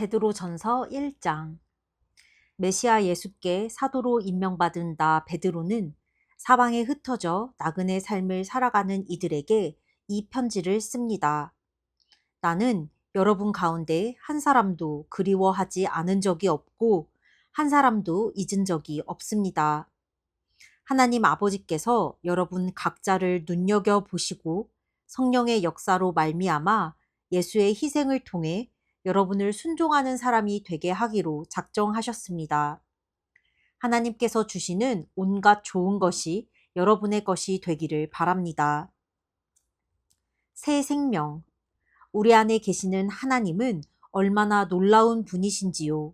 베드로전서 1장. 메시아 예수께 사도로 임명받은 나 베드로는 사방에 흩어져 나그네 삶을 살아가는 이들에게 이 편지를 씁니다. 나는 여러분 가운데 한 사람도 그리워하지 않은 적이 없고 한 사람도 잊은 적이 없습니다. 하나님 아버지께서 여러분 각자를 눈여겨 보시고 성령의 역사로 말미암아 예수의 희생을 통해 여러분을 순종하는 사람이 되게 하기로 작정하셨습니다. 하나님께서 주시는 온갖 좋은 것이 여러분의 것이 되기를 바랍니다. 새 생명. 우리 안에 계시는 하나님은 얼마나 놀라운 분이신지요.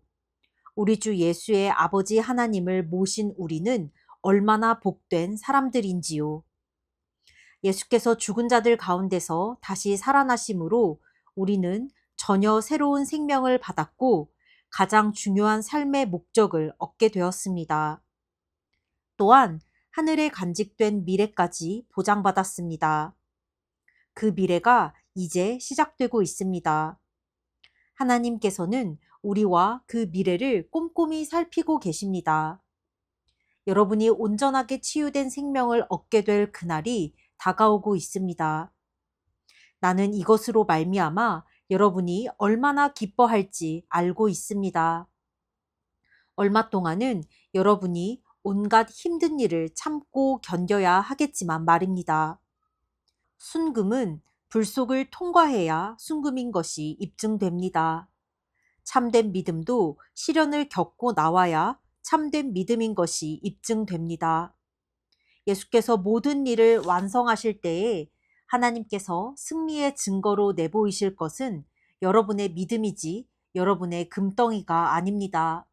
우리 주 예수의 아버지 하나님을 모신 우리는 얼마나 복된 사람들인지요. 예수께서 죽은 자들 가운데서 다시 살아나심으로 우리는 전혀 새로운 생명을 받았고 가장 중요한 삶의 목적을 얻게 되었습니다. 또한 하늘에 간직된 미래까지 보장받았습니다. 그 미래가 이제 시작되고 있습니다. 하나님께서는 우리와 그 미래를 꼼꼼히 살피고 계십니다. 여러분이 온전하게 치유된 생명을 얻게 될 그날이 다가오고 있습니다. 나는 이것으로 말미암아 여러분이 얼마나 기뻐할지 알고 있습니다. 얼마 동안은 여러분이 온갖 힘든 일을 참고 견뎌야 하겠지만 말입니다. 순금은 불속을 통과해야 순금인 것이 입증됩니다. 참된 믿음도 시련을 겪고 나와야 참된 믿음인 것이 입증됩니다. 예수께서 모든 일을 완성하실 때에 하나님께서 승리의 증거로 내보이실 것은 여러분의 믿음이지 여러분의 금덩이가 아닙니다.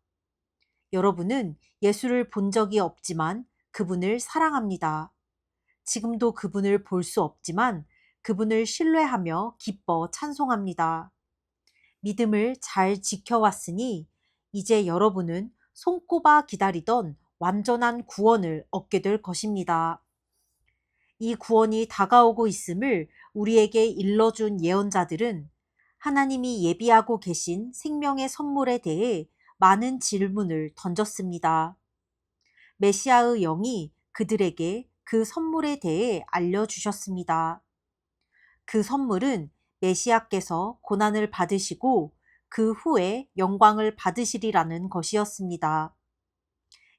여러분은 예수를 본 적이 없지만 그분을 사랑합니다. 지금도 그분을 볼 수 없지만 그분을 신뢰하며 기뻐 찬송합니다. 믿음을 잘 지켜왔으니 이제 여러분은 손꼽아 기다리던 완전한 구원을 얻게 될 것입니다. 이 구원이 다가오고 있음을 우리에게 일러준 예언자들은 하나님이 예비하고 계신 생명의 선물에 대해 많은 질문을 던졌습니다. 메시아의 영이 그들에게 그 선물에 대해 알려주셨습니다. 그 선물은 메시아께서 고난을 받으시고 그 후에 영광을 받으시리라는 것이었습니다.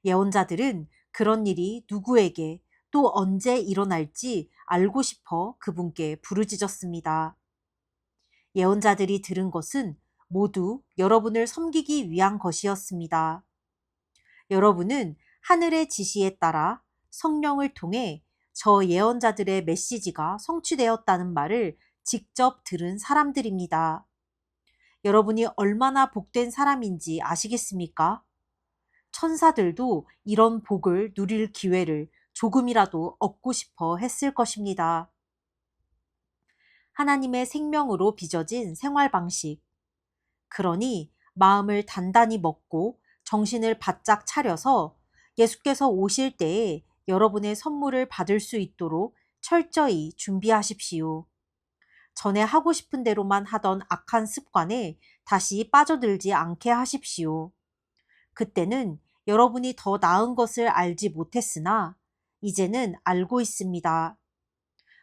예언자들은 그런 일이 누구에게 또 언제 일어날지 알고 싶어 그분께 부르짖었습니다. 예언자들이 들은 것은 모두 여러분을 섬기기 위한 것이었습니다. 여러분은 하늘의 지시에 따라 성령을 통해 저 예언자들의 메시지가 성취되었다는 말을 직접 들은 사람들입니다. 여러분이 얼마나 복된 사람인지 아시겠습니까? 천사들도 이런 복을 누릴 기회를 조금이라도 얻고 싶어 했을 것입니다. 하나님의 생명으로 빚어진 생활 방식. 그러니 마음을 단단히 먹고 정신을 바짝 차려서 예수께서 오실 때에 여러분의 선물을 받을 수 있도록 철저히 준비하십시오. 전에 하고 싶은 대로만 하던 악한 습관에 다시 빠져들지 않게 하십시오. 그때는 여러분이 더 나은 것을 알지 못했으나 이제는 알고 있습니다.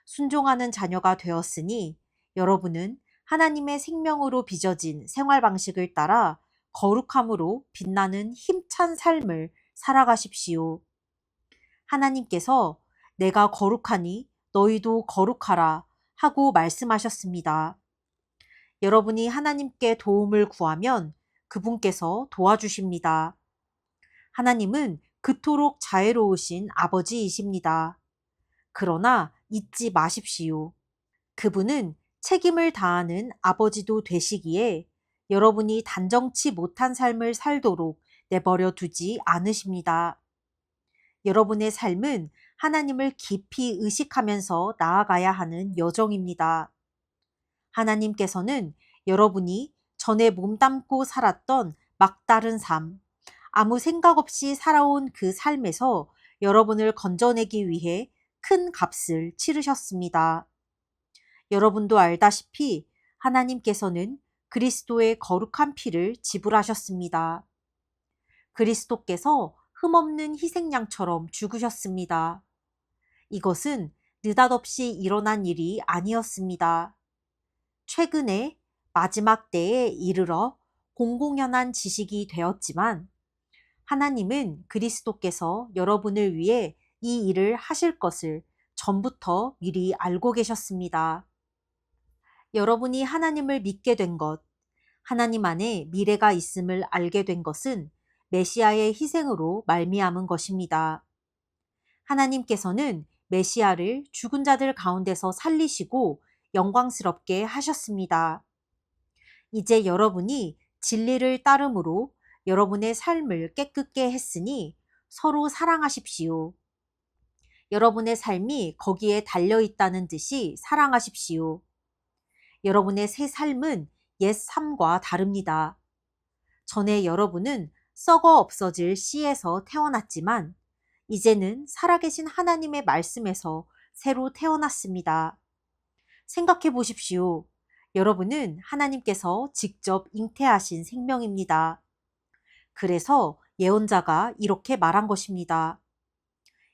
순종하는 자녀가 되었으니 여러분은 하나님의 생명으로 빚어진 생활 방식을 따라 거룩함으로 빛나는 힘찬 삶을 살아가십시오. 하나님께서 내가 거룩하니 너희도 거룩하라 하고 말씀하셨습니다. 여러분이 하나님께 도움을 구하면 그분께서 도와주십니다. 하나님은 그토록 자애로우신 아버지이십니다. 그러나 잊지 마십시오. 그분은 책임을 다하는 아버지도 되시기에 여러분이 단정치 못한 삶을 살도록 내버려 두지 않으십니다. 여러분의 삶은 하나님을 깊이 의식하면서 나아가야 하는 여정입니다. 하나님께서는 여러분이 전에 몸담고 살았던 막다른 삶, 아무 생각 없이 살아온 그 삶에서 여러분을 건져내기 위해 큰 값을 치르셨습니다. 여러분도 알다시피 하나님께서는 그리스도의 거룩한 피를 지불하셨습니다. 그리스도께서 흠없는 희생양처럼 죽으셨습니다. 이것은 느닷없이 일어난 일이 아니었습니다. 최근에 마지막 때에 이르러 공공연한 지식이 되었지만 하나님은 그리스도께서 여러분을 위해 이 일을 하실 것을 전부터 미리 알고 계셨습니다. 여러분이 하나님을 믿게 된 것, 하나님 안에 미래가 있음을 알게 된 것은 메시아의 희생으로 말미암은 것입니다. 하나님께서는 메시아를 죽은 자들 가운데서 살리시고 영광스럽게 하셨습니다. 이제 여러분이 진리를 따름으로 여러분의 삶을 깨끗게 했으니 서로 사랑하십시오. 여러분의 삶이 거기에 달려 있다는 듯이 사랑하십시오. 여러분의 새 삶은 옛 삶과 다릅니다. 전에 여러분은 썩어 없어질 씨에서 태어났지만 이제는 살아계신 하나님의 말씀에서 새로 태어났습니다. 생각해 보십시오. 여러분은 하나님께서 직접 잉태하신 생명입니다. 그래서 예언자가 이렇게 말한 것입니다.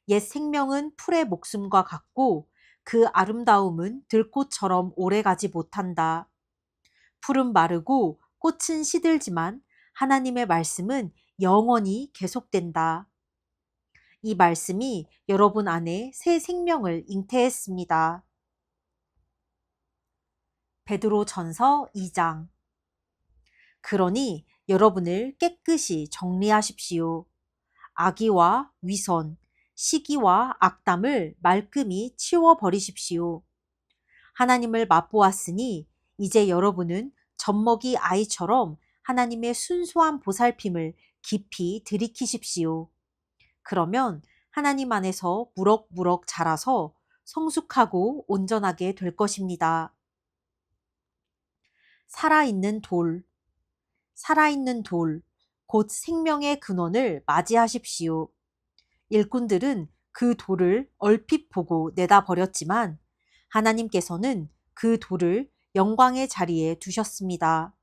옛 생명은 풀의 목숨과 같고 그 아름다움은 들꽃처럼 오래가지 못한다. 풀은 마르고 꽃은 시들지만 하나님의 말씀은 영원히 계속된다. 이 말씀이 여러분 안에 새 생명을 잉태했습니다. 베드로전서 2장. 그러니 여러분을 깨끗이 정리하십시오. 악의와 위선, 시기와 악담을 말끔히 치워버리십시오. 하나님을 맛보았으니 이제 여러분은 젖먹이 아이처럼 하나님의 순수한 보살핌을 깊이 들이키십시오. 그러면 하나님 안에서 무럭무럭 자라서 성숙하고 온전하게 될 것입니다. 살아있는 돌, 살아있는 돌, 곧 생명의 근원을 맞이하십시오. 일꾼들은 그 돌을 얼핏 보고 내다버렸지만 하나님께서는 그 돌을 영광의 자리에 두셨습니다.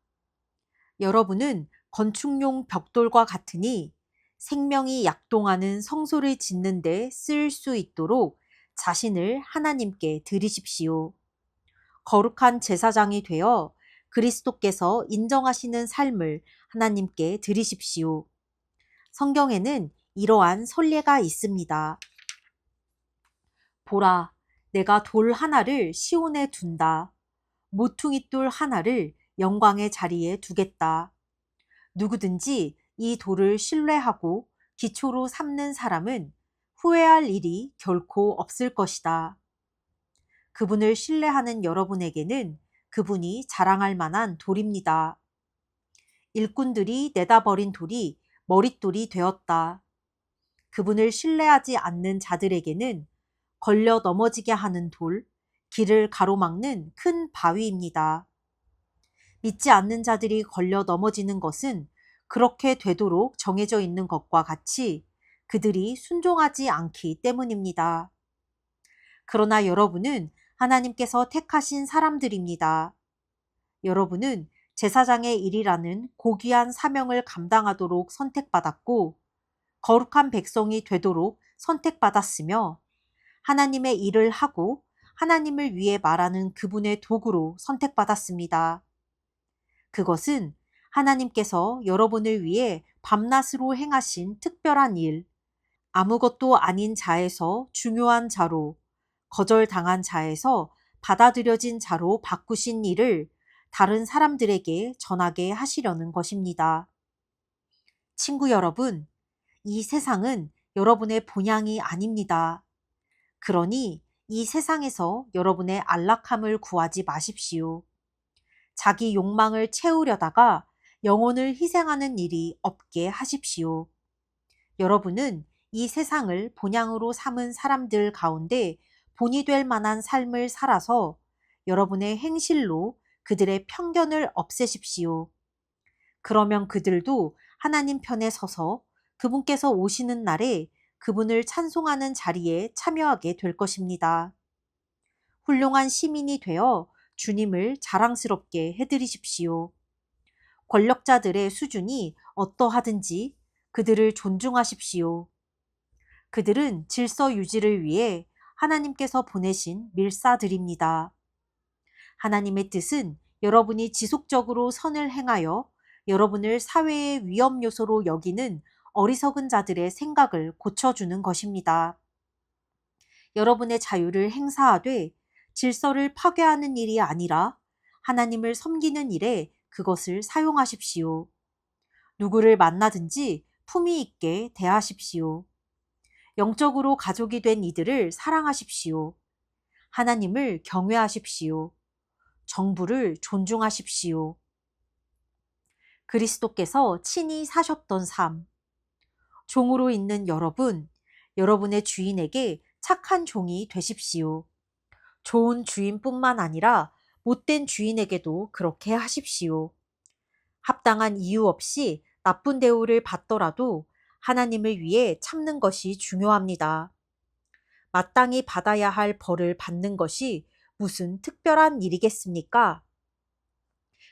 여러분은 건축용 벽돌과 같으니 생명이 약동하는 성소를 짓는 데 쓸 수 있도록 자신을 하나님께 드리십시오. 거룩한 제사장이 되어 그리스도께서 인정하시는 삶을 하나님께 드리십시오. 성경에는 이러한 선례가 있습니다. 보라, 내가 돌 하나를 시온에 둔다. 모퉁이 돌 하나를 영광의 자리에 두겠다. 누구든지 이 돌을 신뢰하고 기초로 삼는 사람은 후회할 일이 결코 없을 것이다. 그분을 신뢰하는 여러분에게는 그분이 자랑할 만한 돌입니다. 일꾼들이 내다버린 돌이 머릿돌이 되었다. 그분을 신뢰하지 않는 자들에게는 걸려 넘어지게 하는 돌, 길을 가로막는 큰 바위입니다. 믿지 않는 자들이 걸려 넘어지는 것은 그렇게 되도록 정해져 있는 것과 같이 그들이 순종하지 않기 때문입니다. 그러나 여러분은 하나님께서 택하신 사람들입니다. 여러분은 제사장의 일이라는 고귀한 사명을 감당하도록 선택받았고 거룩한 백성이 되도록 선택받았으며 하나님의 일을 하고 하나님을 위해 말하는 그분의 도구로 선택받았습니다. 그것은 하나님께서 여러분을 위해 밤낮으로 행하신 특별한 일, 아무것도 아닌 자에서 중요한 자로, 거절당한 자에서 받아들여진 자로 바꾸신 일을 다른 사람들에게 전하게 하시려는 것입니다. 친구 여러분, 이 세상은 여러분의 본향이 아닙니다. 그러니 이 세상에서 여러분의 안락함을 구하지 마십시오. 자기 욕망을 채우려다가 영혼을 희생하는 일이 없게 하십시오. 여러분은 이 세상을 본향으로 삼은 사람들 가운데 본이 될 만한 삶을 살아서 여러분의 행실로 그들의 편견을 없애십시오. 그러면 그들도 하나님 편에 서서 그분께서 오시는 날에 그분을 찬송하는 자리에 참여하게 될 것입니다. 훌륭한 시민이 되어 주님을 자랑스럽게 해드리십시오. 권력자들의 수준이 어떠하든지 그들을 존중하십시오. 그들은 질서 유지를 위해 하나님께서 보내신 밀사들입니다. 하나님의 뜻은 여러분이 지속적으로 선을 행하여 여러분을 사회의 위험 요소로 여기는 어리석은 자들의 생각을 고쳐주는 것입니다. 여러분의 자유를 행사하되 질서를 파괴하는 일이 아니라 하나님을 섬기는 일에 그것을 사용하십시오. 누구를 만나든지 품위 있게 대하십시오. 영적으로 가족이 된 이들을 사랑하십시오. 하나님을 경외하십시오. 정부를 존중하십시오. 그리스도께서 친히 사셨던 삶. 종으로 있는 여러분, 여러분의 주인에게 착한 종이 되십시오. 좋은 주인뿐만 아니라 못된 주인에게도 그렇게 하십시오. 합당한 이유 없이 나쁜 대우를 받더라도 하나님을 위해 참는 것이 중요합니다. 마땅히 받아야 할 벌을 받는 것이 무슨 특별한 일이겠습니까?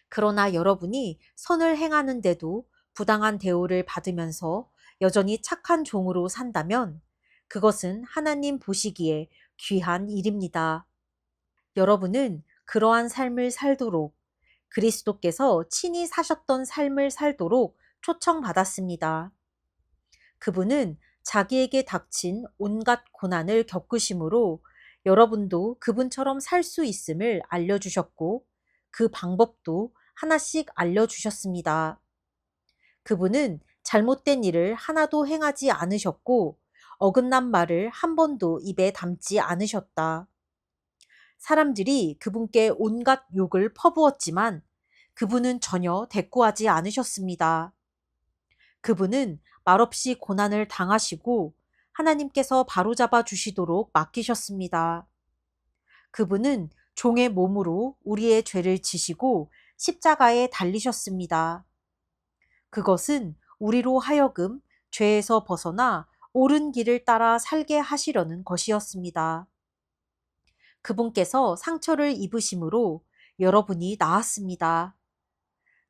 그러나 여러분이 선을 행하는데도 부당한 대우를 받으면서 여전히 착한 종으로 산다면 그것은 하나님 보시기에 귀한 일입니다. 여러분은 그러한 삶을 살도록 그리스도께서 친히 사셨던 삶을 살도록 초청받았습니다. 그분은 자기에게 닥친 온갖 고난을 겪으심으로 여러분도 그분처럼 살 수 있음을 알려주셨고 그 방법도 하나씩 알려주셨습니다. 그분은 잘못된 일을 하나도 행하지 않으셨고 어긋난 말을 한 번도 입에 담지 않으셨다. 사람들이 그분께 온갖 욕을 퍼부었지만 그분은 전혀 대꾸하지 않으셨습니다. 그분은 말없이 고난을 당하시고 하나님께서 바로잡아 주시도록 맡기셨습니다. 그분은 종의 몸으로 우리의 죄를 지시고 십자가에 달리셨습니다. 그것은 우리로 하여금 죄에서 벗어나 옳은 길을 따라 살게 하시려는 것이었습니다. 그분께서 상처를 입으심으로 여러분이 나았습니다.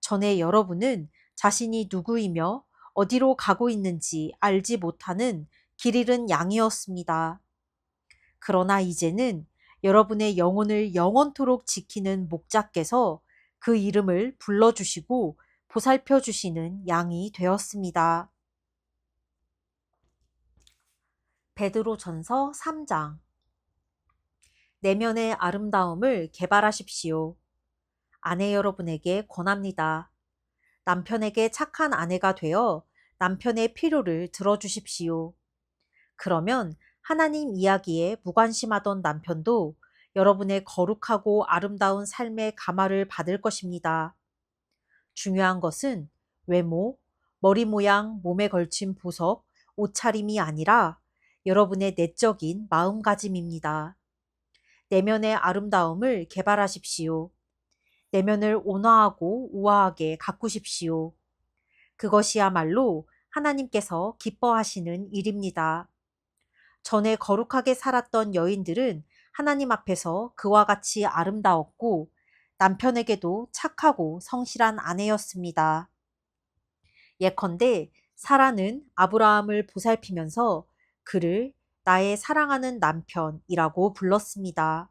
전에 여러분은 자신이 누구이며 어디로 가고 있는지 알지 못하는 길 잃은 양이었습니다. 그러나 이제는 여러분의 영혼을 영원토록 지키는 목자께서 그 이름을 불러주시고 보살펴 주시는 양이 되었습니다. 베드로전서 3장. 내면의 아름다움을 개발하십시오. 아내 여러분에게 권합니다. 남편에게 착한 아내가 되어 남편의 필요를 들어주십시오. 그러면 하나님 이야기에 무관심하던 남편도 여러분의 거룩하고 아름다운 삶의 감화를 받을 것입니다. 중요한 것은 외모, 머리 모양, 몸에 걸친 보석, 옷차림이 아니라 여러분의 내적인 마음가짐입니다. 내면의 아름다움을 개발하십시오. 내면을 온화하고 우아하게 가꾸십시오. 그것이야말로 하나님께서 기뻐하시는 일입니다. 전에 거룩하게 살았던 여인들은 하나님 앞에서 그와 같이 아름다웠고 남편에게도 착하고 성실한 아내였습니다. 예컨대 사라는 아브라함을 보살피면서 그를 나의 사랑하는 남편이라고 불렀습니다.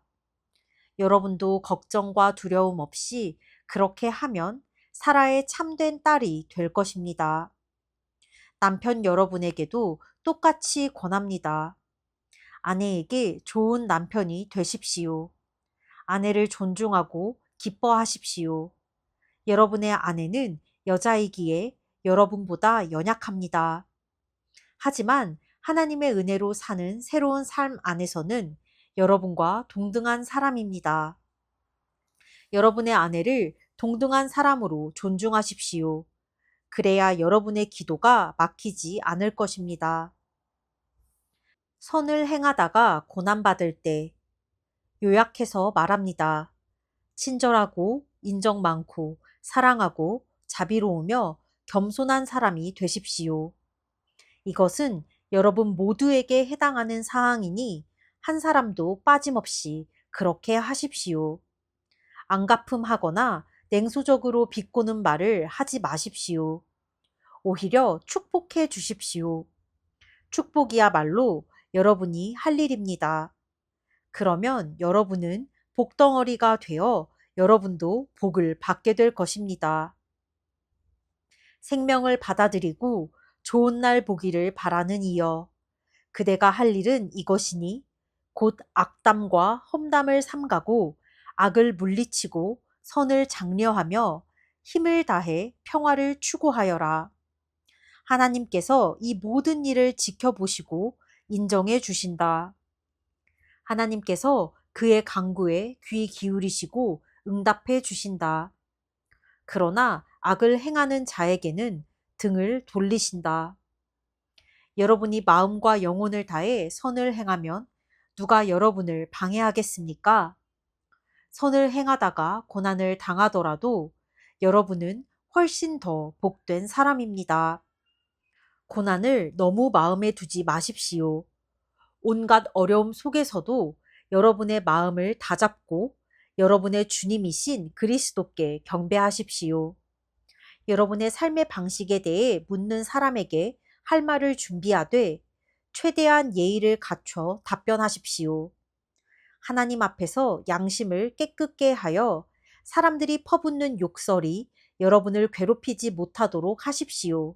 여러분도 걱정과 두려움 없이 그렇게 하면 사라의 참된 딸이 될 것입니다. 남편 여러분에게도 똑같이 권합니다. 아내에게 좋은 남편이 되십시오. 아내를 존중하고 기뻐하십시오. 여러분의 아내는 여자이기에 여러분보다 연약합니다. 하지만 하나님의 은혜로 사는 새로운 삶 안에서는 여러분과 동등한 사람입니다. 여러분의 아내를 동등한 사람으로 존중하십시오. 그래야 여러분의 기도가 막히지 않을 것입니다. 선을 행하다가 고난받을 때 요약해서 말합니다. 친절하고 인정 많고 사랑하고 자비로우며 겸손한 사람이 되십시오. 이것은 여러분 모두에게 해당하는 사항이니 한 사람도 빠짐없이 그렇게 하십시오. 안가품하거나 냉소적으로 비꼬는 말을 하지 마십시오. 오히려 축복해 주십시오. 축복이야말로 여러분이 할 일입니다. 그러면 여러분은 복덩어리가 되어 여러분도 복을 받게 될 것입니다. 생명을 받아들이고 좋은 날 보기를 바라는 이여, 그대가 할 일은 이것이니 곧 악담과 험담을 삼가고 악을 물리치고 선을 장려하며 힘을 다해 평화를 추구하여라. 하나님께서 이 모든 일을 지켜보시고 인정해 주신다. 하나님께서 그의 간구에 귀 기울이시고 응답해 주신다. 그러나 악을 행하는 자에게는 등을 돌리신다. 여러분이 마음과 영혼을 다해 선을 행하면 누가 여러분을 방해하겠습니까? 선을 행하다가 고난을 당하더라도 여러분은 훨씬 더 복된 사람입니다. 고난을 너무 마음에 두지 마십시오. 온갖 어려움 속에서도 여러분의 마음을 다잡고 여러분의 주님이신 그리스도께 경배하십시오. 여러분의 삶의 방식에 대해 묻는 사람에게 할 말을 준비하되 최대한 예의를 갖춰 답변하십시오. 하나님 앞에서 양심을 깨끗게 하여 사람들이 퍼붓는 욕설이 여러분을 괴롭히지 못하도록 하십시오.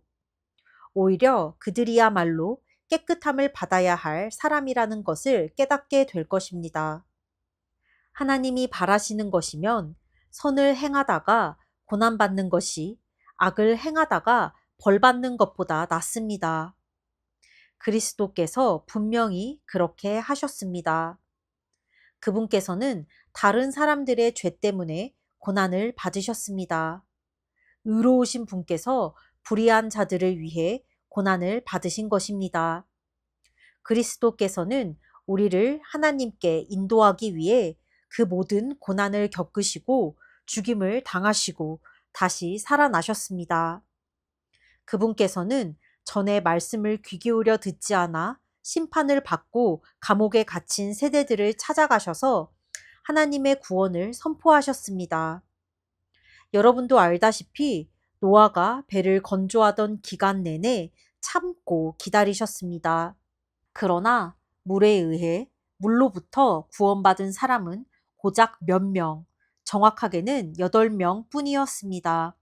오히려 그들이야말로 깨끗함을 받아야 할 사람이라는 것을 깨닫게 될 것입니다. 하나님이 바라시는 것이면 선을 행하다가 고난받는 것이 악을 행하다가 벌받는 것보다 낫습니다. 그리스도께서 분명히 그렇게 하셨습니다. 그분께서는 다른 사람들의 죄 때문에 고난을 받으셨습니다. 의로우신 분께서 불의한 자들을 위해 고난을 받으신 것입니다. 그리스도께서는 우리를 하나님께 인도하기 위해 그 모든 고난을 겪으시고 죽임을 당하시고 다시 살아나셨습니다. 그분께서는 전에 말씀을 귀 기울여 듣지 않아 심판을 받고 감옥에 갇힌 세대들을 찾아가셔서 하나님의 구원을 선포하셨습니다. 여러분도 알다시피 노아가 배를 건조하던 기간 내내 참고 기다리셨습니다. 그러나 물에 의해 물로부터 구원받은 사람은 고작 몇 명, 정확하게는 8명 뿐이었습니다.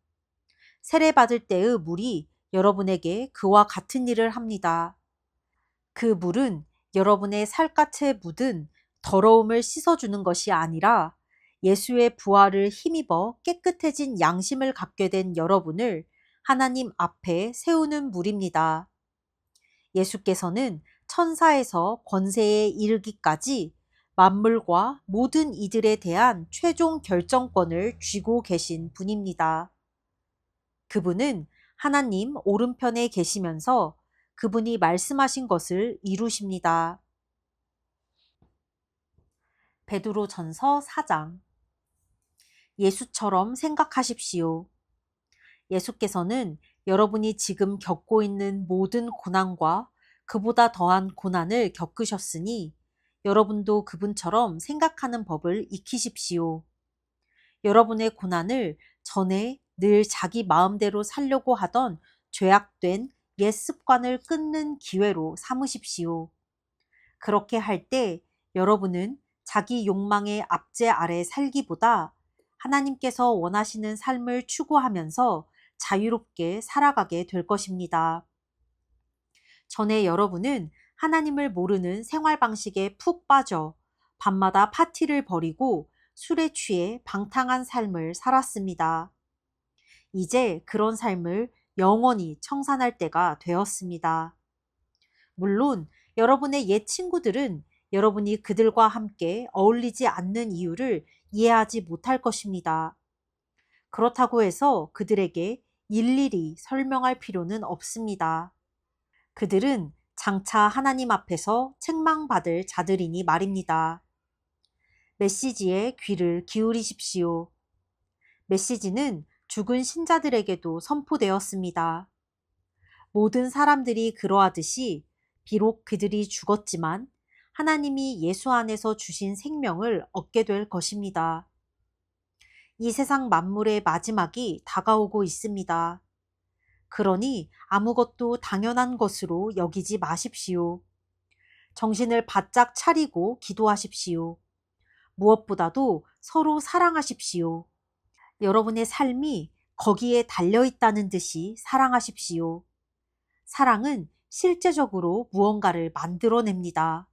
세례받을 때의 물이 여러분에게 그와 같은 일을 합니다. 그 물은 여러분의 살갗에 묻은 더러움을 씻어주는 것이 아니라 예수의 부활을 힘입어 깨끗해진 양심을 갖게 된 여러분을 하나님 앞에 세우는 물입니다. 예수께서는 천사에서 권세에 이르기까지 만물과 모든 이들에 대한 최종 결정권을 쥐고 계신 분입니다. 그분은 하나님 오른편에 계시면서 그분이 말씀하신 것을 이루십니다. 베드로전서 4장. 예수처럼 생각하십시오. 예수께서는 여러분이 지금 겪고 있는 모든 고난과 그보다 더한 고난을 겪으셨으니 여러분도 그분처럼 생각하는 법을 익히십시오. 여러분의 고난을 전에 늘 자기 마음대로 살려고 하던 죄악된 옛 습관을 끊는 기회로 삼으십시오. 그렇게 할 때 여러분은 자기 욕망의 압제 아래 살기보다 하나님께서 원하시는 삶을 추구하면서 자유롭게 살아가게 될 것입니다. 전에 여러분은 하나님을 모르는 생활 방식에 푹 빠져 밤마다 파티를 벌이고 술에 취해 방탕한 삶을 살았습니다. 이제 그런 삶을 영원히 청산할 때가 되었습니다. 물론 여러분의 옛 친구들은 여러분이 그들과 함께 어울리지 않는 이유를 이해하지 못할 것입니다. 그렇다고 해서 그들에게 일일이 설명할 필요는 없습니다. 그들은 장차 하나님 앞에서 책망받을 자들이니 말입니다. 메시지에 귀를 기울이십시오. 메시지는 죽은 신자들에게도 선포되었습니다. 모든 사람들이 그러하듯이 비록 그들이 죽었지만 하나님이 예수 안에서 주신 생명을 얻게 될 것입니다. 이 세상 만물의 마지막이 다가오고 있습니다. 그러니 아무것도 당연한 것으로 여기지 마십시오. 정신을 바짝 차리고 기도하십시오. 무엇보다도 서로 사랑하십시오. 여러분의 삶이 거기에 달려있다는 듯이 사랑하십시오. 사랑은 실제적으로 무언가를 만들어냅니다.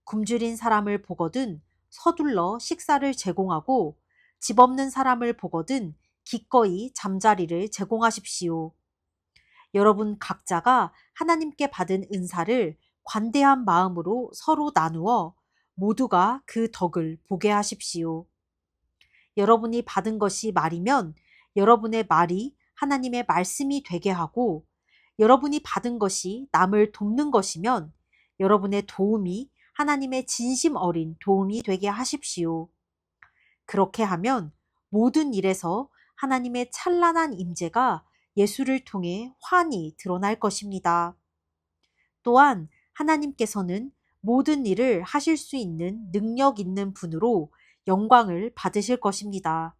굶주린 사람을 보거든 서둘러 식사를 제공하고 집 없는 사람을 보거든 기꺼이 잠자리를 제공하십시오. 여러분 각자가 하나님께 받은 은사를 관대한 마음으로 서로 나누어 모두가 그 덕을 보게 하십시오. 여러분이 받은 것이 말이면 여러분의 말이 하나님의 말씀이 되게 하고, 여러분이 받은 것이 남을 돕는 것이면 여러분의 도움이 하나님의 진심 어린 도움이 되게 하십시오. 그렇게 하면 모든 일에서 하나님의 찬란한 임재가 예수를 통해 환히 드러날 것입니다. 또한 하나님께서는 모든 일을 하실 수 있는 능력 있는 분으로 영광을 받으실 것입니다.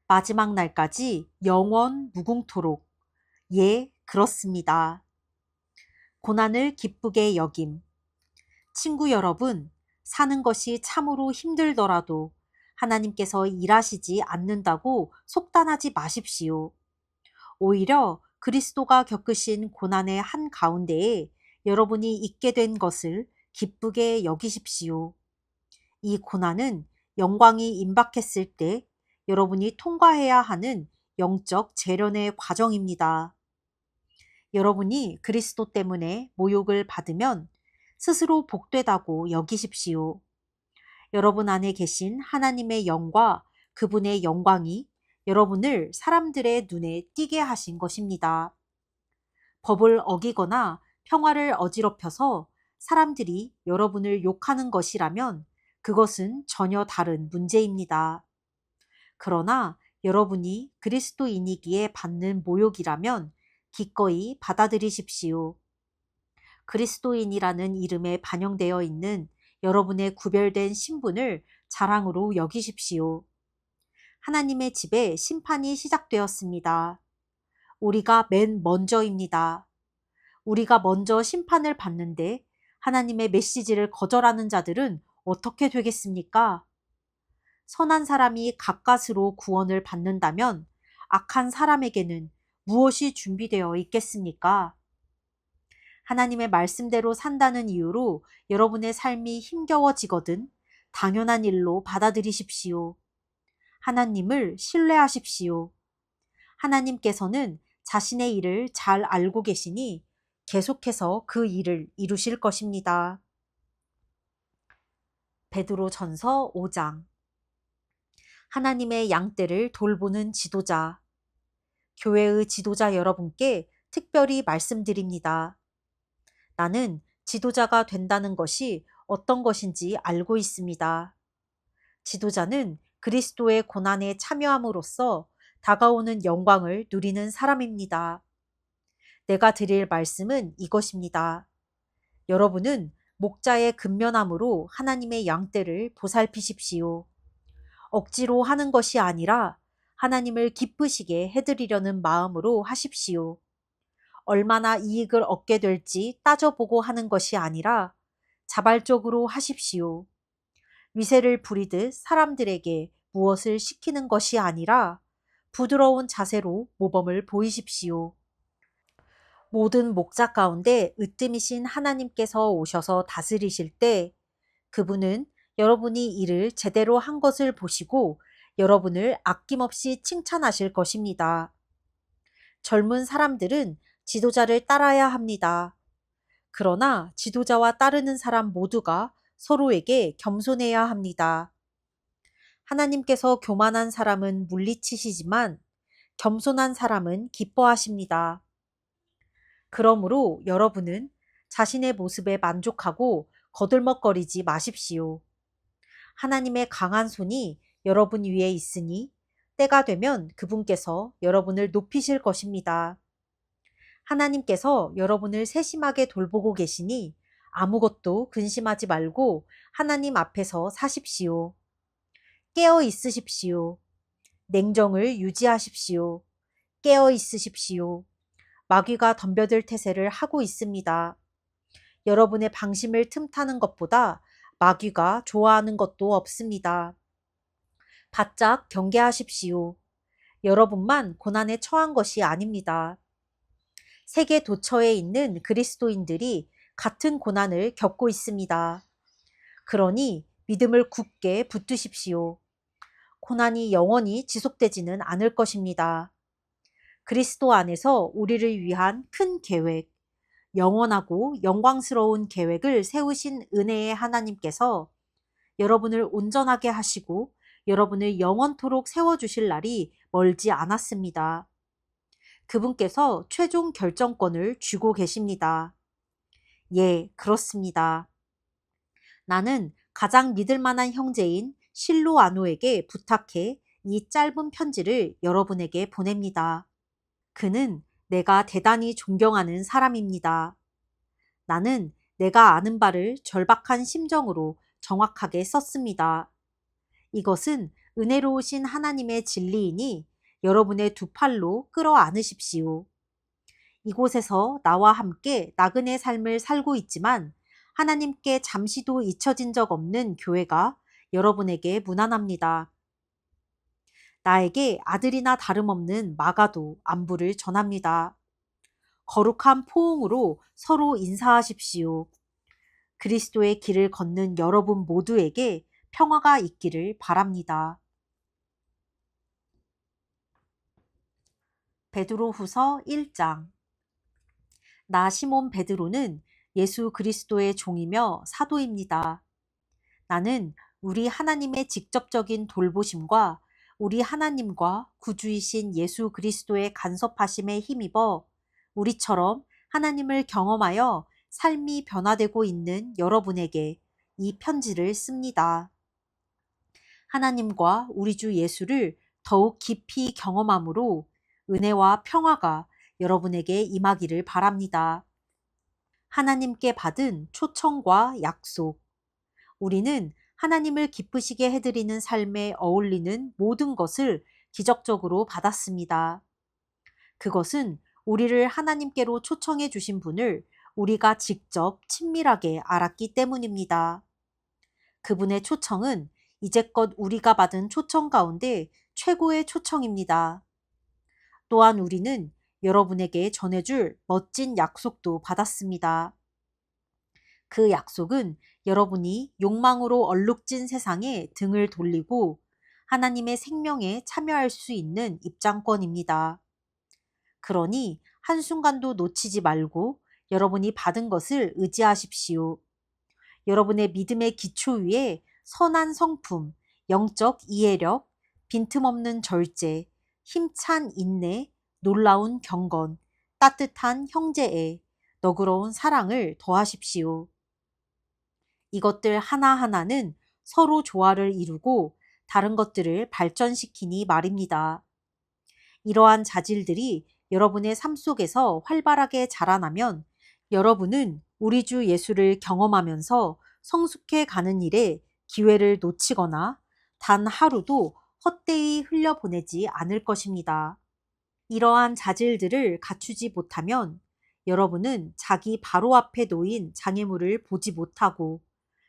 마지막 날까지 영원 무궁토록. 예, 그렇습니다. 고난을 기쁘게 여김. 친구 여러분, 사는 것이 참으로 힘들더라도 하나님께서 일하시지 않는다고 속단하지 마십시오. 오히려 그리스도가 겪으신 고난의 한 가운데에 여러분이 있게 된 것을 기쁘게 여기십시오. 이 고난은 영광이 임박했을 때 여러분이 통과해야 하는 영적 재련의 과정입니다. 여러분이 그리스도 때문에 모욕을 받으면 스스로 복되다고 여기십시오. 여러분 안에 계신 하나님의 영과 그분의 영광이 여러분을 사람들의 눈에 띄게 하신 것입니다. 법을 어기거나 평화를 어지럽혀서 사람들이 여러분을 욕하는 것이라면 그것은 전혀 다른 문제입니다. 그러나 여러분이 그리스도인이기에 받는 모욕이라면 기꺼이 받아들이십시오. 그리스도인이라는 이름에 반영되어 있는 여러분의 구별된 신분을 자랑으로 여기십시오. 하나님의 집에 심판이 시작되었습니다. 우리가 맨 먼저입니다. 우리가 먼저 심판을 받는데 하나님의 메시지를 거절하는 자들은 어떻게 되겠습니까? 선한 사람이 가까스로 구원을 받는다면 악한 사람에게는 무엇이 준비되어 있겠습니까? 하나님의 말씀대로 산다는 이유로 여러분의 삶이 힘겨워지거든 당연한 일로 받아들이십시오. 하나님을 신뢰하십시오. 하나님께서는 자신의 일을 잘 알고 계시니 계속해서 그 일을 이루실 것입니다. 베드로전서 5장. 하나님의 양떼를 돌보는 지도자. 교회의 지도자 여러분께 특별히 말씀드립니다. 나는 지도자가 된다는 것이 어떤 것인지 알고 있습니다. 지도자는 그리스도의 고난에 참여함으로써 다가오는 영광을 누리는 사람입니다. 내가 드릴 말씀은 이것입니다. 여러분은 목자의 근면함으로 하나님의 양떼를 보살피십시오. 억지로 하는 것이 아니라 하나님을 기쁘시게 해드리려는 마음으로 하십시오. 얼마나 이익을 얻게 될지 따져보고 하는 것이 아니라 자발적으로 하십시오. 위세를 부리듯 사람들에게 무엇을 시키는 것이 아니라 부드러운 자세로 모범을 보이십시오. 모든 목자 가운데 으뜸이신 하나님께서 오셔서 다스리실 때 그분은 여러분이 일을 제대로 한 것을 보시고 여러분을 아낌없이 칭찬하실 것입니다. 젊은 사람들은 지도자를 따라야 합니다. 그러나 지도자와 따르는 사람 모두가 서로에게 겸손해야 합니다. 하나님께서 교만한 사람은 물리치시지만 겸손한 사람은 기뻐하십니다. 그러므로 여러분은 자신의 모습에 만족하고 거들먹거리지 마십시오. 하나님의 강한 손이 여러분 위에 있으니 때가 되면 그분께서 여러분을 높이실 것입니다. 하나님께서 여러분을 세심하게 돌보고 계시니 아무것도 근심하지 말고 하나님 앞에서 사십시오. 깨어 있으십시오. 냉정을 유지하십시오. 깨어 있으십시오. 마귀가 덤벼들 태세를 하고 있습니다. 여러분의 방심을 틈타는 것보다 마귀가 좋아하는 것도 없습니다. 바짝 경계하십시오. 여러분만 고난에 처한 것이 아닙니다. 세계 도처에 있는 그리스도인들이 같은 고난을 겪고 있습니다. 그러니 믿음을 굳게 붙드십시오. 고난이 영원히 지속되지는 않을 것입니다. 그리스도 안에서 우리를 위한 큰 계획, 영원하고 영광스러운 계획을 세우신 은혜의 하나님께서 여러분을 온전하게 하시고 여러분을 영원토록 세워주실 날이 멀지 않았습니다. 그분께서 최종 결정권을 쥐고 계십니다. 예, 그렇습니다. 나는 가장 믿을 만한 형제인 실로아노에게 부탁해 이 짧은 편지를 여러분에게 보냅니다. 그는 내가 대단히 존경하는 사람입니다. 나는 내가 아는 바를 절박한 심정으로 정확하게 썼습니다. 이것은 은혜로우신 하나님의 진리이니 여러분의 두 팔로 끌어안으십시오. 이곳에서 나와 함께 나그네 삶을 살고 있지만 하나님께 잠시도 잊혀진 적 없는 교회가 여러분에게 무난합니다. 나에게 아들이나 다름없는 마가도 안부를 전합니다. 거룩한 포옹으로 서로 인사하십시오. 그리스도의 길을 걷는 여러분 모두에게 평화가 있기를 바랍니다. 베드로후서 1장. 나 시몬 베드로는 예수 그리스도의 종이며 사도입니다. 나는 우리 하나님의 직접적인 돌보심과 우리 하나님과 구주이신 예수 그리스도의 간섭하심에 힘입어 우리처럼 하나님을 경험하여 삶이 변화되고 있는 여러분에게 이 편지를 씁니다. 하나님과 우리 주 예수를 더욱 깊이 경험함으로 은혜와 평화가 여러분에게 임하기를 바랍니다. 하나님께 받은 초청과 약속. 우리는 하나님을 기쁘시게 해드리는 삶에 어울리는 모든 것을 기적적으로 받았습니다. 그것은 우리를 하나님께로 초청해 주신 분을 우리가 직접 친밀하게 알았기 때문입니다. 그분의 초청은 이제껏 우리가 받은 초청 가운데 최고의 초청입니다. 또한 우리는 여러분에게 전해줄 멋진 약속도 받았습니다. 그 약속은 여러분이 욕망으로 얼룩진 세상에 등을 돌리고 하나님의 생명에 참여할 수 있는 입장권입니다. 그러니 한순간도 놓치지 말고 여러분이 받은 것을 의지하십시오. 여러분의 믿음의 기초 위에 선한 성품, 영적 이해력, 빈틈없는 절제, 힘찬 인내, 놀라운 경건, 따뜻한 형제애, 너그러운 사랑을 더하십시오. 이것들 하나하나는 서로 조화를 이루고 다른 것들을 발전시키니 말입니다. 이러한 자질들이 여러분의 삶 속에서 활발하게 자라나면 여러분은 우리 주 예수를 경험하면서 성숙해 가는 일에 기회를 놓치거나 단 하루도 헛되이 흘려보내지 않을 것입니다. 이러한 자질들을 갖추지 못하면 여러분은 자기 바로 앞에 놓인 장애물을 보지 못하고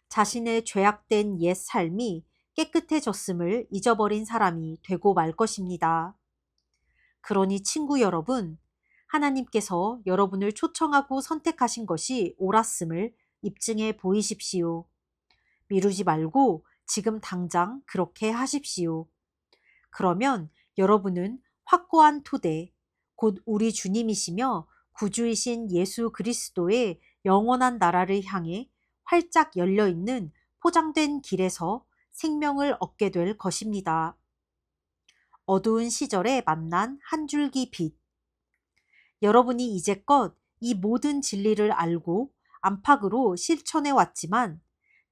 자신의 죄악된 옛 삶이 깨끗해졌음을 잊어버린 사람이 되고 말 것입니다. 그러니 친구 여러분, 하나님께서 여러분을 초청하고 선택하신 것이 옳았음을 입증해 보이십시오. 미루지 말고 지금 당장 그렇게 하십시오. 그러면 여러분은 확고한 토대, 곧 우리 주님이시며 구주이신 예수 그리스도의 영원한 나라를 향해 활짝 열려 있는 포장된 길에서 생명을 얻게 될 것입니다. 어두운 시절에 만난 한 줄기 빛. 여러분이 이제껏 이 모든 진리를 알고 안팎으로 실천해 왔지만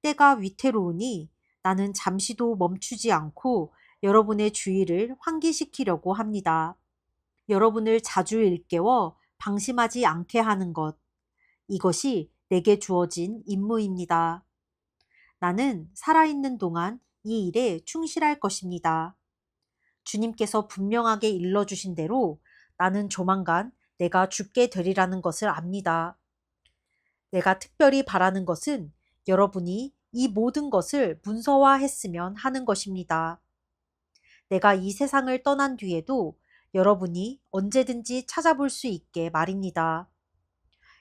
때가 위태로우니 나는 잠시도 멈추지 않고 여러분의 주의를 환기시키려고 합니다. 여러분을 자주 일깨워 방심하지 않게 하는 것. 이것이 내게 주어진 임무입니다. 나는 살아있는 동안 이 일에 충실할 것입니다. 주님께서 분명하게 일러주신 대로 나는 조만간 내가 죽게 되리라는 것을 압니다. 내가 특별히 바라는 것은 여러분이 이 모든 것을 문서화했으면 하는 것입니다. 내가 이 세상을 떠난 뒤에도 여러분이 언제든지 찾아볼 수 있게 말입니다.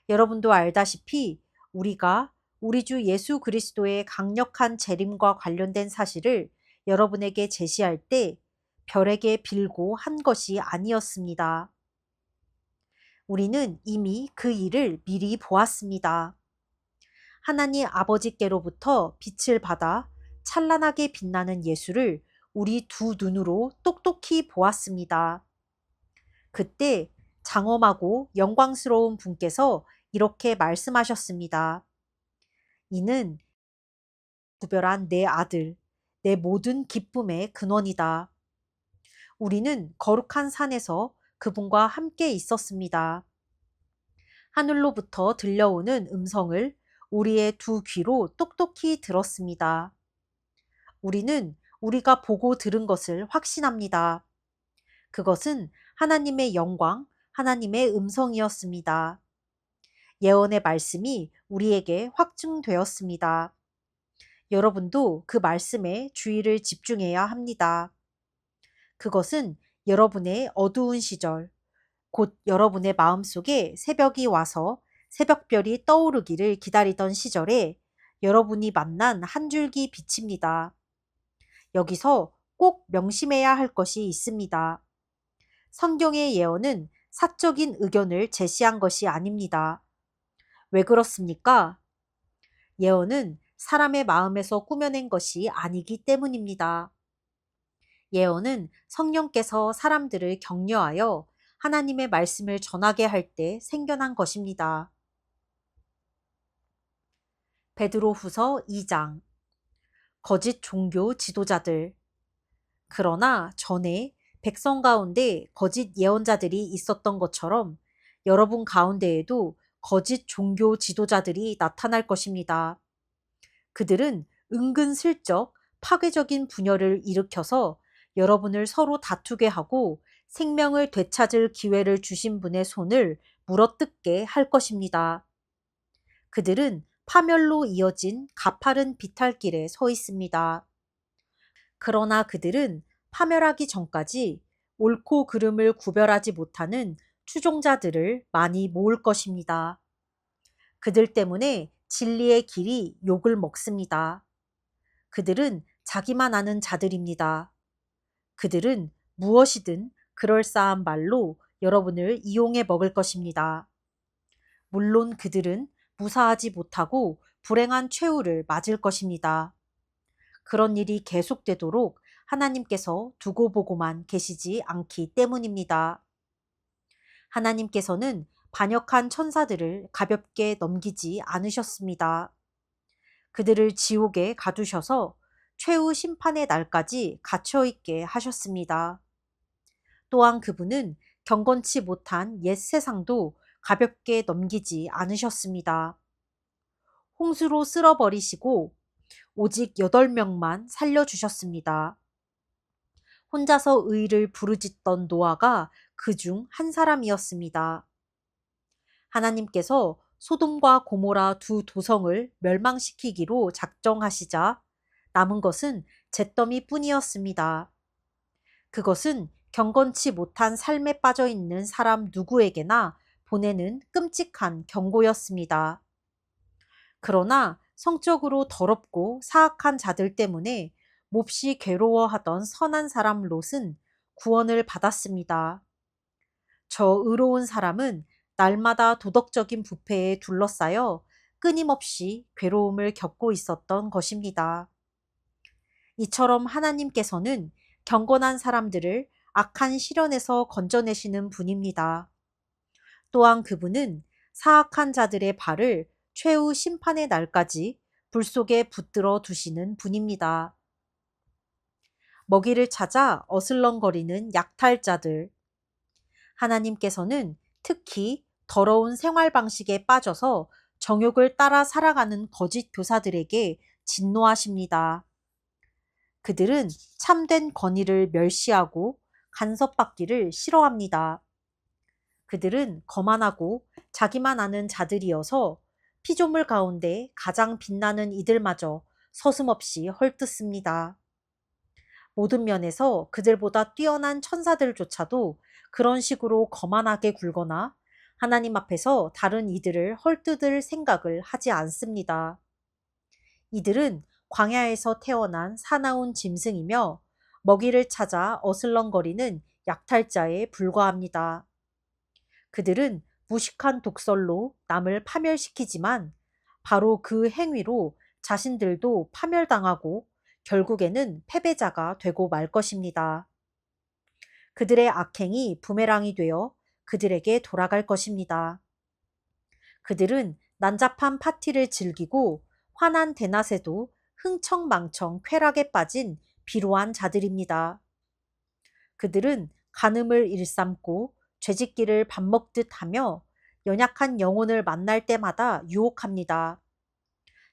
여러분도 알다시피 우리가 우리 주 예수 그리스도의 강력한 재림과 관련된 사실을 여러분에게 제시할 때 별에게 빌고 한 것이 아니었습니다. 우리는 이미 그 일을 미리 보았습니다. 하나님 아버지께로부터 빛을 받아 찬란하게 빛나는 예수를 우리 두 눈으로 똑똑히 보았습니다. 그때 장엄하고 영광스러운 분께서 이렇게 말씀하셨습니다. 이는 구별한 내 아들, 내 모든 기쁨의 근원이다. 우리는 거룩한 산에서 그분과 함께 있었습니다. 하늘로부터 들려오는 음성을 우리의 두 귀로 똑똑히 들었습니다. 우리는 우리가 보고 들은 것을 확신합니다. 그것은 하나님의 영광, 하나님의 음성이었습니다. 예언의 말씀이 우리에게 확증되었습니다. 여러분도 그 말씀에 주의를 집중해야 합니다. 그것은 여러분의 어두운 시절, 곧 여러분의 마음속에 새벽이 와서 새벽별이 떠오르기를 기다리던 시절에 여러분이 만난 한 줄기 빛입니다. 여기서 꼭 명심해야 할 것이 있습니다. 성경의 예언은 사적인 의견을 제시한 것이 아닙니다. 왜 그렇습니까? 예언은 사람의 마음에서 꾸며낸 것이 아니기 때문입니다. 예언은 성령께서 사람들을 격려하여 하나님의 말씀을 전하게 할 때 생겨난 것입니다. 베드로후서 2장 거짓 종교 지도자들. 그러나 전에 백성 가운데 거짓 예언자들이 있었던 것처럼 여러분 가운데에도 거짓 종교 지도자들이 나타날 것입니다. 그들은 은근슬쩍 파괴적인 분열을 일으켜서 여러분을 서로 다투게 하고 생명을 되찾을 기회를 주신 분의 손을 물어뜯게 할 것입니다. 그들은 파멸로 이어진 가파른 비탈길에 서 있습니다. 그러나 그들은 파멸하기 전까지 옳고 그름을 구별하지 못하는 추종자들을 많이 모을 것입니다. 그들 때문에 진리의 길이 욕을 먹습니다. 그들은 자기만 아는 자들입니다. 그들은 무엇이든 그럴싸한 말로 여러분을 이용해 먹을 것입니다. 물론 그들은 무사하지 못하고 불행한 최후를 맞을 것입니다. 그런 일이 계속되도록 하나님께서 두고 보고만 계시지 않기 때문입니다. 하나님께서는 반역한 천사들을 가볍게 넘기지 않으셨습니다. 그들을 지옥에 가두셔서 최후 심판의 날까지 갇혀있게 하셨습니다. 또한 그분은 경건치 못한 옛 세상도 가볍게 넘기지 않으셨습니다. 홍수로 쓸어버리시고 오직 8명만 살려주셨습니다. 혼자서 의를 부르짖던 노아가 그중 한 사람이었습니다. 하나님께서 소돔과 고모라 두 도성을 멸망시키기로 작정하시자 남은 것은 잿더미 뿐이었습니다. 그것은 경건치 못한 삶에 빠져 있는 사람 누구에게나 보내는 끔찍한 경고였습니다. 그러나 성적으로 더럽고 사악한 자들 때문에 몹시 괴로워하던 선한 사람 롯은 구원을 받았습니다. 저 의로운 사람은 날마다 도덕적인 부패에 둘러싸여 끊임없이 괴로움을 겪고 있었던 것입니다. 이처럼 하나님께서는 경건한 사람들을 악한 시련에서 건져내시는 분입니다. 또한 그분은 사악한 자들의 발을 최후 심판의 날까지 불 속에 붙들어 두시는 분입니다. 먹이를 찾아 어슬렁거리는 약탈자들. 하나님께서는 특히 더러운 생활 방식에 빠져서 정욕을 따라 살아가는 거짓 교사들에게 진노하십니다. 그들은 참된 권위를 멸시하고 간섭받기를 싫어합니다. 그들은 거만하고 자기만 아는 자들이어서 피조물 가운데 가장 빛나는 이들마저 서슴없이 헐뜯습니다. 모든 면에서 그들보다 뛰어난 천사들조차도 그런 식으로 거만하게 굴거나 하나님 앞에서 다른 이들을 헐뜯을 생각을 하지 않습니다. 이들은 광야에서 태어난 사나운 짐승이며 먹이를 찾아 어슬렁거리는 약탈자에 불과합니다. 그들은 무식한 독설로 남을 파멸시키지만 바로 그 행위로 자신들도 파멸당하고 결국에는 패배자가 되고 말 것입니다. 그들의 악행이 부메랑이 되어 그들에게 돌아갈 것입니다. 그들은 난잡한 파티를 즐기고 환한 대낮에도 흥청망청 쾌락에 빠진 비루한 자들입니다. 그들은 간음을 일삼고 죄짓기를 밥 먹듯 하며 연약한 영혼을 만날 때마다 유혹합니다.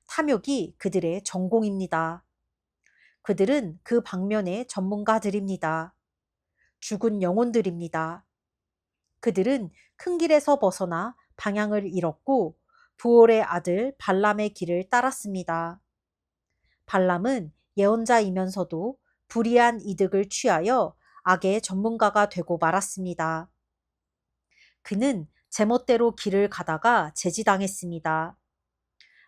탐욕이 그들의 전공입니다. 그들은 그 방면의 전문가들입니다. 죽은 영혼들입니다. 그들은 큰 길에서 벗어나 방향을 잃었고 부올의 아들 발람의 길을 따랐습니다. 발람은 예언자이면서도 불의한 이득을 취하여 악의 전문가가 되고 말았습니다. 그는 제멋대로 길을 가다가 제지당했습니다.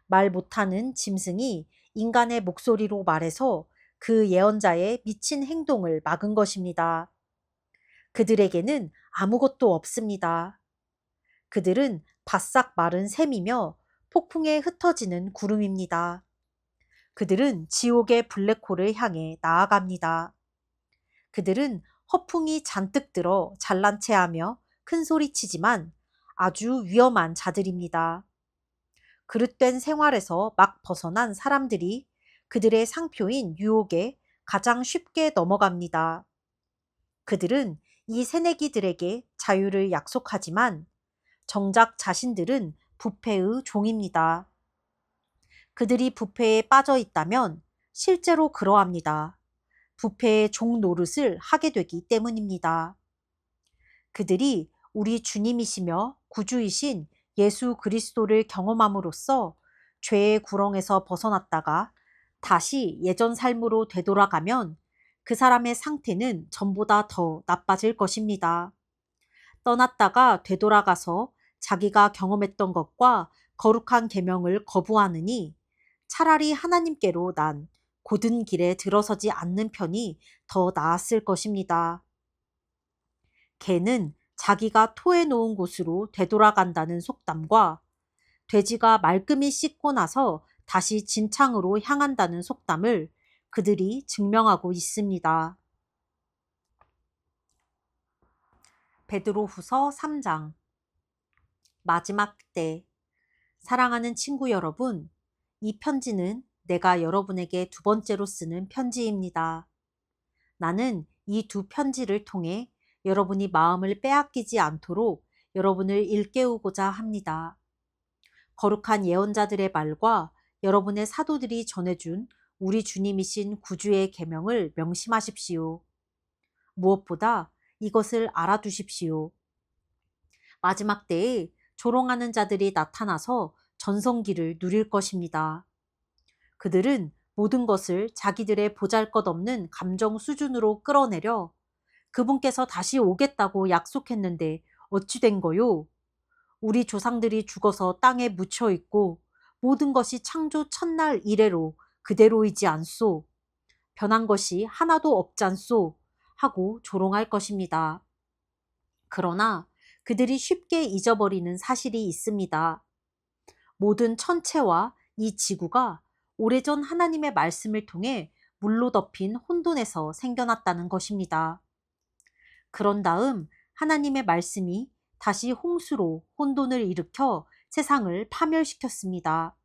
말 못하는 짐승이 인간의 목소리로 말해서 그 예언자의 미친 행동을 막은 것입니다. 그들에게는 아무것도 없습니다. 그들은 바싹 마른 샘이며 폭풍에 흩어지는 구름입니다. 그들은 지옥의 블랙홀을 향해 나아갑니다. 그들은 허풍이 잔뜩 들어 잘난 체하며 큰 소리치지만 아주 위험한 자들입니다. 그릇된 생활에서 막 벗어난 사람들이 그들의 상표인 유혹에 가장 쉽게 넘어갑니다. 그들은 이 새내기들에게 자유를 약속하지만 정작 자신들은 부패의 종입니다. 그들이 부패에 빠져 있다면 실제로 그러합니다. 부패의 종 노릇을 하게 되기 때문입니다. 그들이 우리 주님이시며 구주이신 예수 그리스도를 경험함으로써 죄의 구렁에서 벗어났다가 다시 예전 삶으로 되돌아가면 그 사람의 상태는 전보다 더 나빠질 것입니다. 떠났다가 되돌아가서 자기가 경험했던 것과 거룩한 계명을 거부하느니 차라리 하나님께로 난 곧은 길에 들어서지 않는 편이 더 나았을 것입니다. 개는 자기가 토해 놓은 곳으로 되돌아간다는 속담과 돼지가 말끔히 씻고 나서 다시 진창으로 향한다는 속담을 그들이 증명하고 있습니다. 베드로후서 3장. 마지막 때. 사랑하는 친구 여러분, 이 편지는 내가 여러분에게 두 번째로 쓰는 편지입니다. 나는 이 두 편지를 통해 여러분이 마음을 빼앗기지 않도록 여러분을 일깨우고자 합니다. 거룩한 예언자들의 말과 여러분의 사도들이 전해준 우리 주님이신 구주의 계명을 명심하십시오. 무엇보다 이것을 알아두십시오. 마지막 때에 조롱하는 자들이 나타나서 전성기를 누릴 것입니다. 그들은 모든 것을 자기들의 보잘것없는 감정 수준으로 끌어내려 그분께서 다시 오겠다고 약속했는데 어찌 된 거요? 우리 조상들이 죽어서 땅에 묻혀 있고 모든 것이 창조 첫날 이래로 그대로이지 않소. 변한 것이 하나도 없잖소. 하고 조롱할 것입니다. 그러나 그들이 쉽게 잊어버리는 사실이 있습니다. 모든 천체와 이 지구가 오래전 하나님의 말씀을 통해 물로 덮인 혼돈에서 생겨났다는 것입니다. 그런 다음 하나님의 말씀이 다시 홍수로 혼돈을 일으켜 세상을 파멸시켰습니다.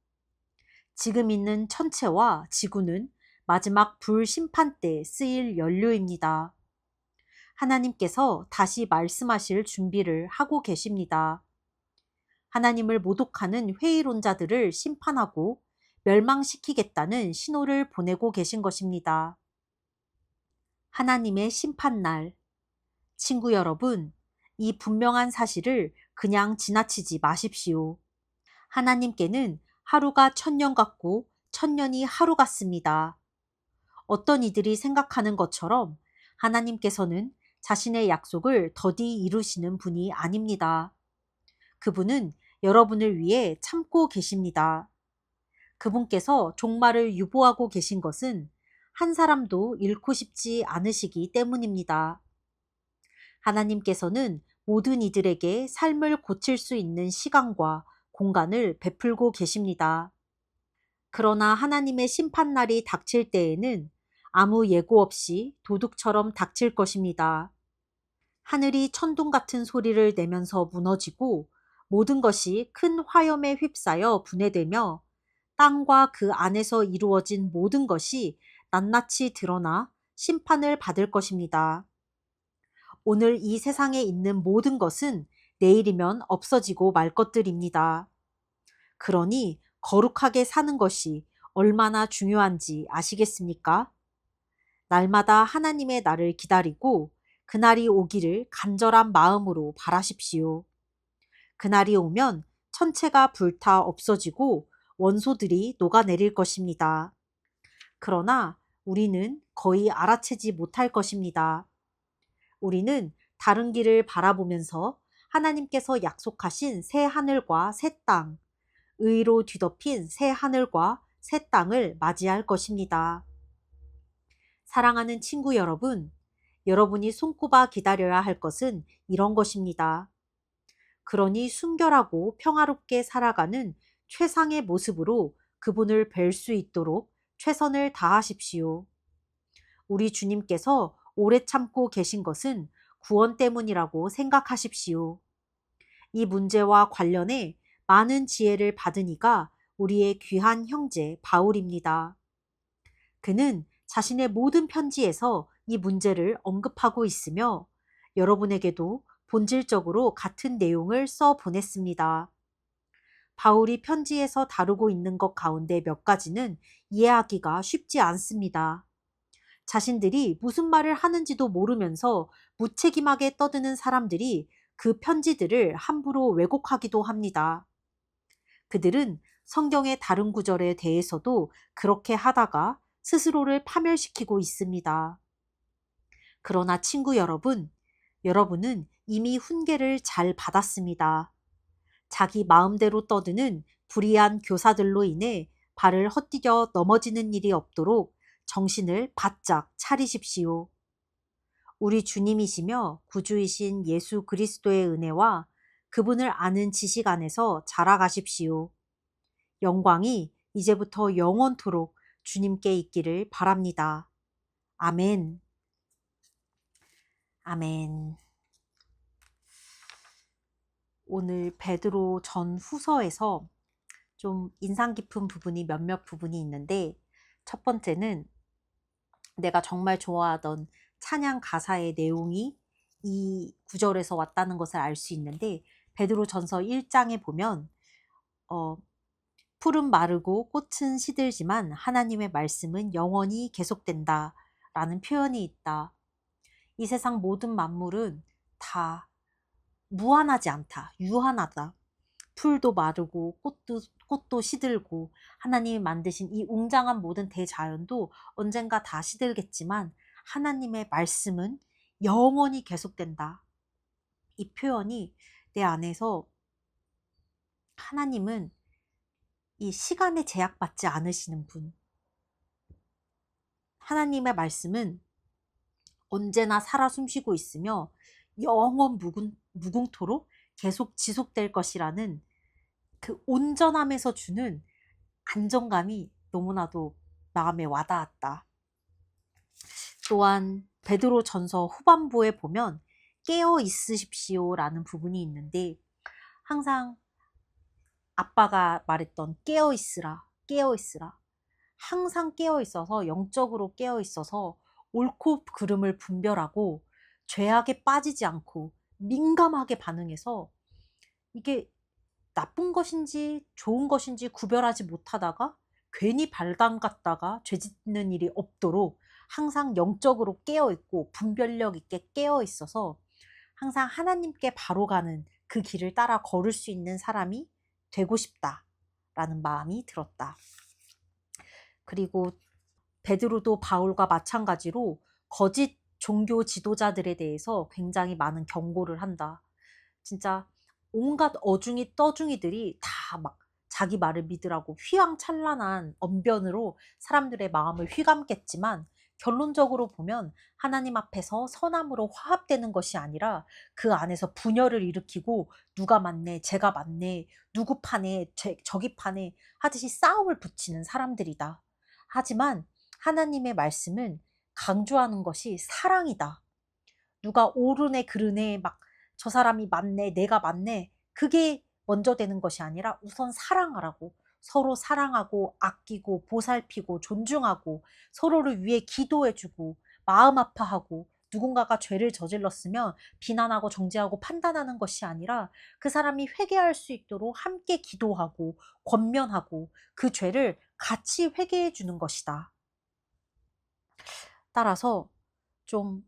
지금 있는 천체와 지구는 마지막 불 심판 때 쓰일 연료입니다. 하나님께서 다시 말씀하실 준비를 하고 계십니다. 하나님을 모독하는 회의론자들을 심판하고 멸망시키겠다는 신호를 보내고 계신 것입니다. 하나님의 심판날. 친구 여러분, 이 분명한 사실을 그냥 지나치지 마십시오. 하나님께는 하루가 천년 같고 천년이 하루 같습니다. 어떤 이들이 생각하는 것처럼 하나님께서는 자신의 약속을 더디 이루시는 분이 아닙니다. 그분은 여러분을 위해 참고 계십니다. 그분께서 종말을 유보하고 계신 것은 한 사람도 잃고 싶지 않으시기 때문입니다. 하나님께서는 모든 이들에게 삶을 고칠 수 있는 시간과 공간을 베풀고 계십니다. 그러나 하나님의 심판날이 닥칠 때에는 아무 예고 없이 도둑처럼 닥칠 것입니다. 하늘이 천둥 같은 소리를 내면서 무너지고 모든 것이 큰 화염에 휩싸여 분해되며 땅과 그 안에서 이루어진 모든 것이 낱낱이 드러나 심판을 받을 것입니다. 오늘 이 세상에 있는 모든 것은 내일이면 없어지고 말 것들입니다. 그러니 거룩하게 사는 것이 얼마나 중요한지 아시겠습니까? 날마다 하나님의 날을 기다리고 그날이 오기를 간절한 마음으로 바라십시오. 그날이 오면 천체가 불타 없어지고 원소들이 녹아내릴 것입니다. 그러나 우리는 거의 알아채지 못할 것입니다. 우리는 다른 길을 바라보면서 하나님께서 약속하신 새 하늘과 새 땅, 의로 뒤덮인 새 하늘과 새 땅을 맞이할 것입니다. 사랑하는 친구 여러분, 여러분이 손꼽아 기다려야 할 것은 이런 것입니다. 그러니 순결하고 평화롭게 살아가는 최상의 모습으로 그분을 뵐 수 있도록 최선을 다하십시오. 우리 주님께서 오래 참고 계신 것은 구원 때문이라고 생각하십시오. 이 문제와 관련해 많은 지혜를 받은 이가 우리의 귀한 형제 바울입니다. 그는 자신의 모든 편지에서 이 문제를 언급하고 있으며 여러분에게도 본질적으로 같은 내용을 써 보냈습니다. 바울이 편지에서 다루고 있는 것 가운데 몇 가지는 이해하기가 쉽지 않습니다. 자신들이 무슨 말을 하는지도 모르면서 무책임하게 떠드는 사람들이 그 편지들을 함부로 왜곡하기도 합니다. 그들은 성경의 다른 구절에 대해서도 그렇게 하다가 스스로를 파멸시키고 있습니다. 그러나 친구 여러분, 여러분은 이미 훈계를 잘 받았습니다. 자기 마음대로 떠드는 불의한 교사들로 인해 발을 헛디뎌 넘어지는 일이 없도록 정신을 바짝 차리십시오. 우리 주님이시며 구주이신 예수 그리스도의 은혜와 그분을 아는 지식 안에서 자라가십시오. 영광이 이제부터 영원토록 주님께 있기를 바랍니다. 아멘. 아멘. 오늘 베드로 전 후서에서 좀 인상 깊은 부분이 몇몇 부분이 있는데, 첫 번째는 내가 정말 좋아하던 찬양 가사의 내용이 이 구절에서 왔다는 것을 알 수 있는데, 베드로 전서 1장에 보면 풀은 마르고 꽃은 시들지만 하나님의 말씀은 영원히 계속된다 라는 표현이 있다. 이 세상 모든 만물은 다 무한하지 않다. 유한하다. 풀도 마르고 꽃도 시들고 하나님이 만드신 이 웅장한 모든 대자연도 언젠가 다 시들겠지만 하나님의 말씀은 영원히 계속된다. 이 표현이 내 안에서 하나님은 이 시간에 제약받지 않으시는 분. 하나님의 말씀은 언제나 살아 숨쉬고 있으며 영원 무궁토록 계속 지속될 것이라는 그 온전함에서 주는 안정감이 너무나도 마음에 와닿았다. 또한 베드로 전서 후반부에 보면 깨어 있으십시오라는 부분이 있는데, 항상 아빠가 말했던 깨어 있으라, 깨어 있으라. 항상 깨어 있어서, 영적으로 깨어 있어서 옳고 그름을 분별하고 죄악에 빠지지 않고 민감하게 반응해서 이게 나쁜 것인지 좋은 것인지 구별하지 못하다가 괜히 발담갔다가 죄 짓는 일이 없도록 항상 영적으로 깨어 있고 분별력 있게 깨어 있어서 항상 하나님께 바로 가는 그 길을 따라 걸을 수 있는 사람이 되고 싶다라는 마음이 들었다. 그리고 베드로도 바울과 마찬가지로 거짓 종교 지도자들에 대해서 굉장히 많은 경고를 한다. 진짜 온갖 어중이 떠중이들이 다 막 자기 말을 믿으라고 휘황찬란한 언변으로 사람들의 마음을 휘감겠지만 결론적으로 보면 하나님 앞에서 선함으로 화합되는 것이 아니라 그 안에서 분열을 일으키고 누가 맞네, 제가 맞네, 누구 파네, 저기 파네 하듯이 싸움을 붙이는 사람들이다. 하지만 하나님의 말씀은 강조하는 것이 사랑이다. 누가 옳으네 그르네 막 저 사람이 맞네 내가 맞네 그게 먼저 되는 것이 아니라 우선 사랑하라고, 서로 사랑하고 아끼고 보살피고 존중하고 서로를 위해 기도해주고 마음 아파하고 누군가가 죄를 저질렀으면 비난하고 정죄하고 판단하는 것이 아니라 그 사람이 회개할 수 있도록 함께 기도하고 권면하고 그 죄를 같이 회개해 주는 것이다. 따라서 좀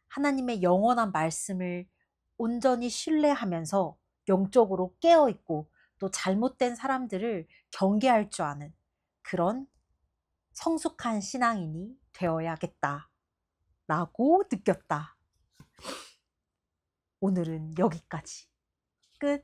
하나님의 영원한 말씀을 온전히 신뢰하면서 영적으로 깨어있고 또 잘못된 사람들을 경계할 줄 아는 그런 성숙한 신앙인이 되어야겠다 라고 느꼈다. 오늘은 여기까지. 끝.